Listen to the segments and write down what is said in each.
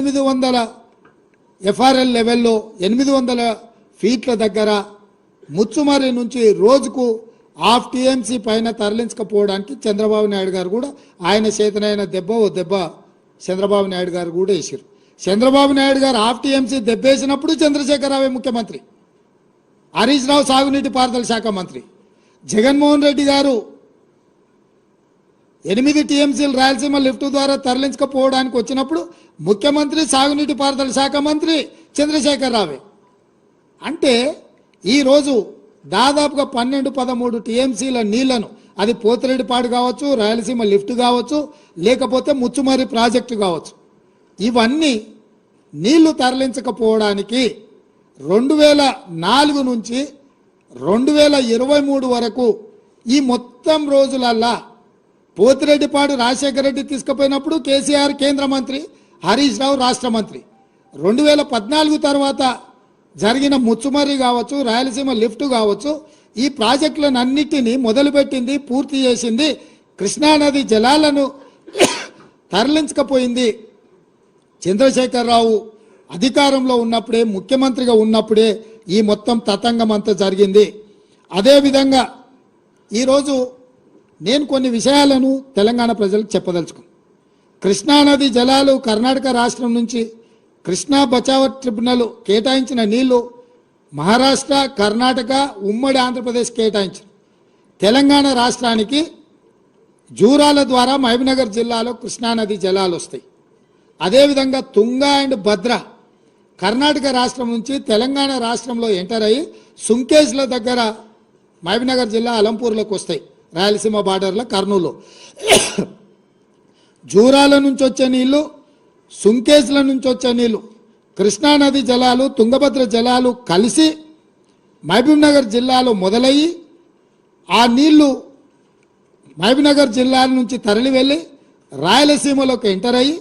800 FRL లెవెల్లో 800 ఫీట్ల దగ్గర ముచ్చుమరి నుంచి రోజుకు హాఫ్ టీఎంసీ పైన తరలించకపోవడానికి చంద్రబాబు నాయుడు గారు కూడా ఆయన చేతనైన దెబ్బ చంద్రబాబు నాయుడు గారు కూడా వేసారు. చంద్రబాబు నాయుడు గారు హాఫ్ టీఎంసీ దెబ్బేసినప్పుడు చంద్రశేఖరరావు ముఖ్యమంత్రి, హరీష్ రావు సాగునీటి పారుదల శాఖ మంత్రి, జగన్మోహన్ రెడ్డి గారు 8 టీఎంసీలు రాయలసీమ లిఫ్ట్ ద్వారా తరలించకపోవడానికి వచ్చినప్పుడు ముఖ్యమంత్రి సాగునీటి పారుదల శాఖ మంత్రి చంద్రశేఖరరావే. అంటే ఈరోజు దాదాపుగా 12-13 టీఎంసీల నీళ్లను, అది పోతిరెడ్డిపాడు కావచ్చు, రాయలసీమ లిఫ్ట్ కావచ్చు, లేకపోతే ముచ్చుమరి ప్రాజెక్టు కావచ్చు, ఇవన్నీ నీళ్లు తరలించకపోవడానికి 2004 నుంచి 2023 వరకు ఈ మొత్తం రోజులల్లా పోతిరెడ్డిపాడు రాజశేఖర రెడ్డి తీసుకుపోయినప్పుడు కేసీఆర్ కేంద్ర మంత్రి, హరీష్ రావు రాష్ట్ర మంత్రి, 2014 తర్వాత జరిగిన ముచ్చుమరి కావచ్చు, రాయలసీమ లిఫ్ట్ కావచ్చు, ఈ ప్రాజెక్టులను అన్నిటినీ మొదలుపెట్టింది, పూర్తి చేసింది, కృష్ణానది జలాలను తరలించకపోయింది చంద్రశేఖరరావు అధికారంలో ఉన్నప్పుడే, ముఖ్యమంత్రిగా ఉన్నప్పుడే ఈ మొత్తం తతంగం అంతా జరిగింది. అదేవిధంగా ఈరోజు నేను కొన్ని విషయాలను తెలంగాణ ప్రజలకు చెప్పదలుచుకున్నాను. కృష్ణానది జలాలు కర్ణాటక రాష్ట్రం నుంచి కృష్ణా బచావ్ ట్రిబ్యునల్ కేటాయించిన నీళ్లు మహారాష్ట్ర, కర్ణాటక, ఉమ్మడి ఆంధ్రప్రదేశ్ కేటాయించారు. తెలంగాణ రాష్ట్రానికి జూరాల ద్వారా మహబూబ్నగర్ జిల్లాలో కృష్ణానది జలాలు వస్తాయి. అదేవిధంగా తుంగా అండ్ భద్ర కర్ణాటక రాష్ట్రం నుంచి తెలంగాణ రాష్ట్రంలో ఎంటర్ అయ్యి సుంకేజ్ల దగ్గర మహబూబ్నగర్ జిల్లా అలంపూర్లోకి వస్తాయి, రాయలసీమ బార్డర్లో కర్నూలు. జూరాల నుంచి వచ్చే నీళ్లు, సుంకేజ్ల నుంచి వచ్చే నీళ్లు, కృష్ణానది జలాలు, తుంగభద్ర జలాలు కలిసి మహబూబ్నగర్ జిల్లాలో మొదలయ్యి ఆ నీళ్లు మహబూబ్నగర్ జిల్లా నుంచి తరలి వెళ్ళి రాయలసీమలోకి ఎంటర్ అయ్యి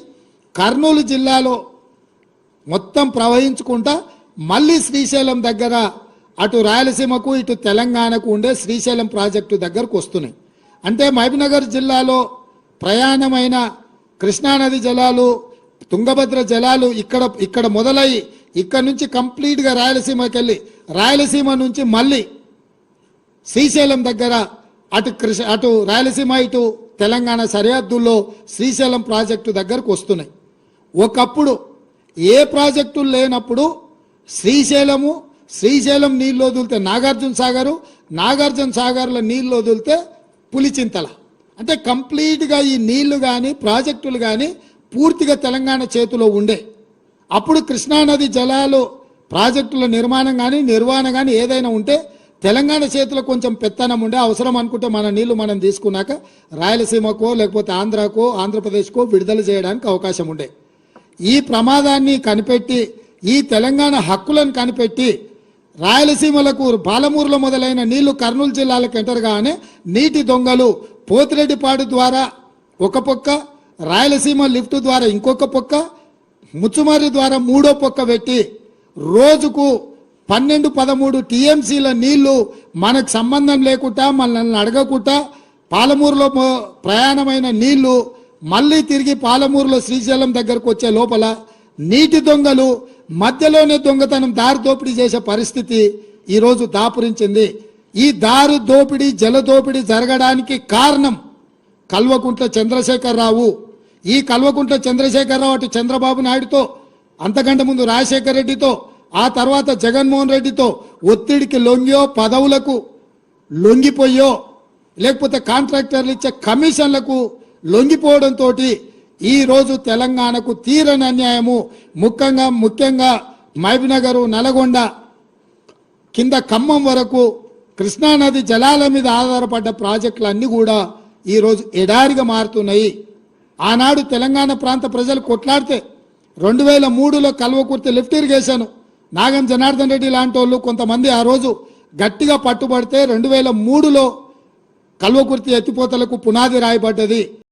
కర్నూలు జిల్లాలో మొత్తం ప్రవహించుకుంటా మళ్ళీ శ్రీశైలం దగ్గర అటు రాయలసీమకు ఇటు తెలంగాణకు ఉండే శ్రీశైలం ప్రాజెక్టు దగ్గరకు వస్తున్నాయి. అంటే మహబూబ్నగర్ జిల్లాలో ప్రయాణమైన కృష్ణానది జలాలు, తుంగభద్ర జలాలు ఇక్కడ మొదలయ్యి ఇక్కడ నుంచి కంప్లీట్గా రాయలసీమకి వెళ్ళి రాయలసీమ నుంచి మళ్ళీ శ్రీశైలం దగ్గర అటు రాయలసీమ ఇటు తెలంగాణ సరిహద్దుల్లో శ్రీశైలం ప్రాజెక్టు దగ్గరకు వస్తున్నాయి. ఒకప్పుడు ఏ ప్రాజెక్టులు లేనప్పుడు శ్రీశైలం నీళ్ళు వదిలితే నాగార్జున సాగర్లో నీళ్ళు వదిలితే పులిచింతల. అంటే కంప్లీట్గా ఈ నీళ్లు కానీ ప్రాజెక్టులు కానీ పూర్తిగా తెలంగాణ చేతిలో ఉండే. అప్పుడు కృష్ణానది జలాలు ప్రాజెక్టుల నిర్మాణం కానీ నిర్వహణ కానీ ఏదైనా ఉంటే తెలంగాణ చేతిలో కొంచెం పెత్తనం ఉండే. అవసరం అనుకుంటే మన నీళ్లు మనం తీసుకున్నాక రాయలసీమకో లేకపోతే ఆంధ్రాకో ఆంధ్రప్రదేశ్కో విడుదల చేయడానికి అవకాశం ఉండే. ఈ ప్రమాదాన్ని కనిపెట్టి, ఈ తెలంగాణ హక్కులను కనిపెట్టి రాయలసీమలకు పాలమూరులో మొదలైన నీళ్లు కర్నూలు జిల్లాలకు ఎంటర్ గానే నీటి దొంగలు పోతిరెడ్డిపాడు ద్వారా ఒక పక్క, రాయలసీమ లిఫ్ట్ ద్వారా ఇంకొక పక్క, ముచ్చుమరి ద్వారా మూడో పక్క పెట్టి రోజుకు 12-13 టీఎంసీల నీళ్లు మనకు సంబంధం లేకుండా, మనల్ని అడగకుండా పాలమూరులో ప్రయాణమైన నీళ్లు మళ్ళీ తిరిగి పాలమూరులో శ్రీశైలం దగ్గరకు వచ్చే లోపల నీటి దొంగలు మధ్యలోనే దొంగతనం, దారి దోపిడీ చేసే పరిస్థితి ఈరోజు దాపురించింది. ఈ దారి దోపిడీ, జల దోపిడీ జరగడానికి కారణం కల్వకుంట్ల చంద్రశేఖరరావు. ఈ కల్వకుంట్ల చంద్రశేఖరరావు అటు చంద్రబాబు నాయుడుతో, అంతకంటే ముందు రాజశేఖర రెడ్డితో, ఆ తర్వాత జగన్మోహన్ రెడ్డితో ఒత్తిడికి లొంగియో, పదవులకు లొంగిపోయో, లేకపోతే కాంట్రాక్టర్లు ఇచ్చే కమిషన్లకు లొంగిపోవడంతో ఈరోజు తెలంగాణకు తీరని అన్యాయము. ముఖ్యంగా మహబూబ్నగర్, నల్గొండ కింద ఖమ్మం వరకు కృష్ణానది జలాల మీద ఆధారపడ్డ ప్రాజెక్టులన్నీ కూడా ఈరోజు ఎడారిగా మారుతున్నాయి. ఆనాడు తెలంగాణ ప్రాంత ప్రజలు కొట్లాడితే 2003లో కల్వకుర్తి లిఫ్ట్ ఇరిగేషన్ నాగం జనార్దన్ రెడ్డి లాంటి వాళ్ళు కొంతమంది ఆ రోజు గట్టిగా పట్టుబడితే 2003లో కల్వకుర్తి ఎత్తిపోతలకు పునాది రాయబడ్డది.